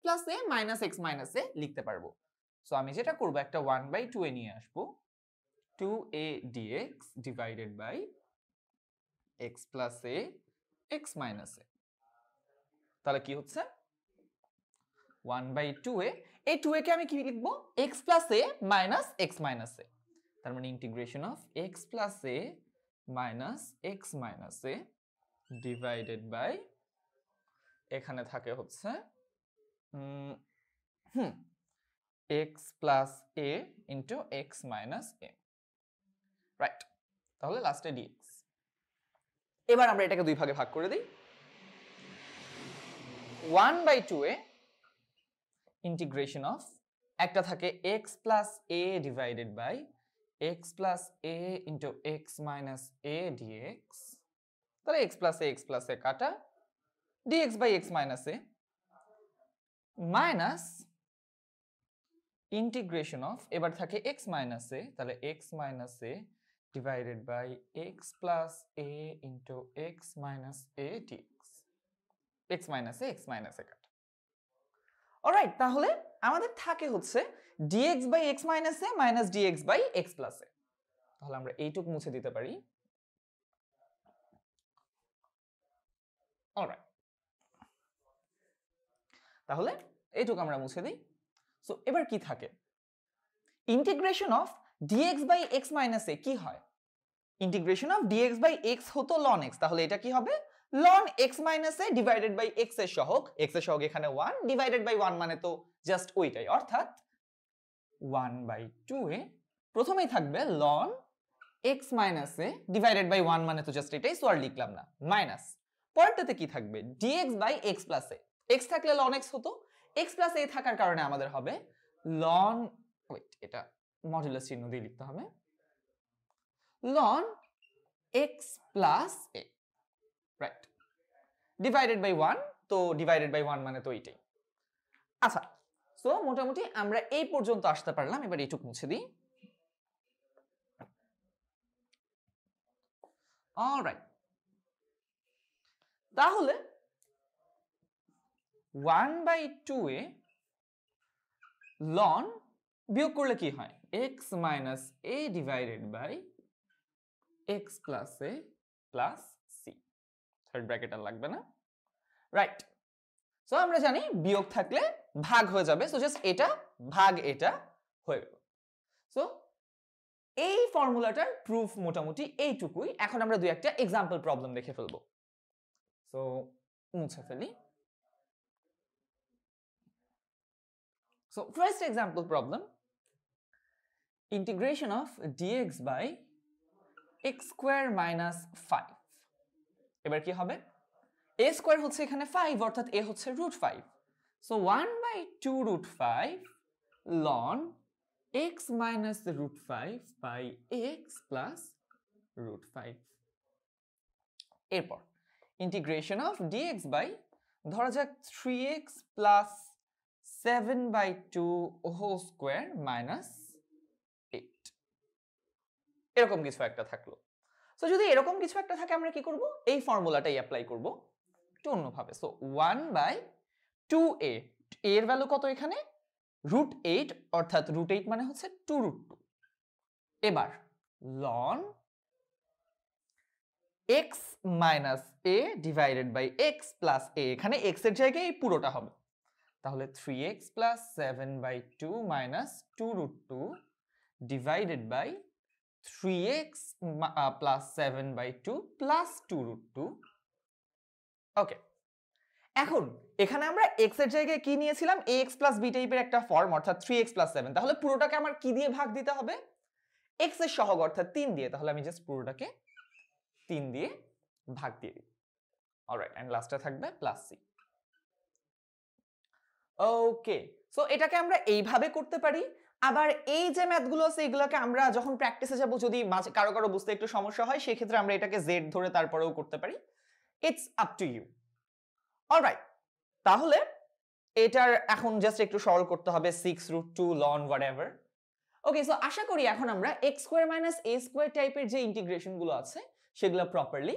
Plus এ minus x minus এ লিখতে পারবো। So আমি যেটা করব একটা 1/2 এ নিয়ে আসবো, 2a dx divided by x plus a x minus a। তাহলে কি হচ্ছে 1/2 এ, এই 2a কে আমি কি লিখবো, x plus a minus x minus a। তার মানে integration of x plus a minus x minus a divided by, এখানে থাকে হচ্ছে x plus a into x minus a, right. তাহলে লাস্টে dx। এবার আমরা এটাকে দুই ভাগে ভাগ করে দিই। 1/2 এ ইন্টিগ্রেশন অফ, একটা থাকে x plus a divided by x plus a into x minus a dx। তাহলে x প্লাস a কাটা, dx by x minus a minus integration of, এবার থাকে x মাইনাস a, তাহলে x minus a divided by x plus a into x minus a dx। x minus a কাটা। Alright, তাহলে আমাদের থাকে হচ্ছে dx by x minus a minus dx by x plus a। তাহলে আমরা এইটুকু মুছে দিতে পারি। অলরাইট, তাহলে এইটুকু আমরা মুছে দিই। সো এবার কি থাকে, integration of dx by x minus a কি হয়, integration of dx by x হতো ln x, তাহলে এটা কি হবে ln x minus a divided by x এর সহগ, x এর সহগ এখানে 1 ডিভাইডেড বাই 1 মানে তো জাস্ট ওইটাই, অর্থাৎ 1/2 এ প্রথমেই থাকবে ln x minus a divided by 1 মানে তো জাস্ট এটাই, সো আর লিখলাম না, মাইনাস পরেরটাতে কি থাকবে dx by x plus a, x থাকলে ln x হতো, x প্লাস a থাকার কারণে আমাদের হবে ln, ওয়েট এটা মডুলাস চিহ্ন দিয়ে লিখতে হবে, ln x plus a, right, divided by 1, তো ডিভাইডেড বাই 1 মানে তো এইটাই। আচ্ছা, সো মোটামুটি আমরা এই পর্যন্ত আসতে পারলাম। এবার এইটুকু মুছে দিই। অলরাইট, তাহলে 1/2 এ ln বিয়োগ করলে কি হয়, x minus a divided by x plus a plus c, third bracket আর লাগবে না, রাইট। সো আমরা জানি বিয়োগ থাকলে ভাগ হয়ে যাবে, সো জাস্ট এটা ভাগ এটা হয়ে গেল। সো এই ফর্মুলাটার প্রুফ মোটামুটি এইটুকুই। এখন আমরা দুই একটা এক্সাম্পল প্রবলেম দেখে ফেলবো। সো মুছে ফেলি। So first example problem, integration of dx by x square minus 5। এবার কি হবে, a স্কয়ার হচ্ছে এখানে 5, অর্থাৎ a হচ্ছে √5, so 1/2 √5 ln x minus √5 by x plus √5। এরপর ইন্টিগ্রেশন অফ dx বাই, ধরা যাক 3x plus 7/2 whole square minus 8, এরকম কিছু একটা থাকলো। সো যদি এরকম কিছু একটা থাকে আমরা কি করব, এই ফর্মুলাটাই অ্যাপ্লাই করব একটু অন্যভাবে। সো 1/2a, এর ভ্যালু কত এখানে √8, অর্থাৎ √8 মানে হচ্ছে 2√2। এবার ln x minus a divided by x plus a, এখানে x এর জায়গায় এই পুরোটা হবে, তাহলে 3x plus 7/2 minus 2√2 divided by 3x plus 7/2 plus 2√2। Okay, এখন এখানে আমরা x এর জায়গায় কি নিয়েছিলাম, ax প্লাস b টাইপের একটা ফর্ম, অর্থাৎ 3x প্লাস 7, তাহলে পুরোটাকে আমার কি দিয়ে ভাগ দিতে হবে, x এর সহগ অর্থাৎ 3 দিয়ে, তাহলে আমি জাস্ট পুরোটাকে 3 দিয়ে ভাগ দিয়ে দিই। অলরাইট, এন্ড লাস্টে থাকবে প্লাস c। ওকে, সো এটাকে আমরা এইভাবে করতে পারি। আবার এই যে ম্যাথগুলো আছে এগুলোকে আমরা যখন প্র্যাকটিসে যাব, যদি কারো বুঝতে একটু সমস্যা হয়, সেই ক্ষেত্রে আমরা এটাকে z ধরে তারপরেও করতে পারি, it's up to you. Alright, তাহলে এটার এখন জাস্ট একটু সরল করতে হবে, 6√2 ln whatever। ওকে, সো আশা করি এখন আমরা x square minus a square টাইপের যে ইন্টিগ্রেশন গুলো আছে সেগুলো প্রপারলি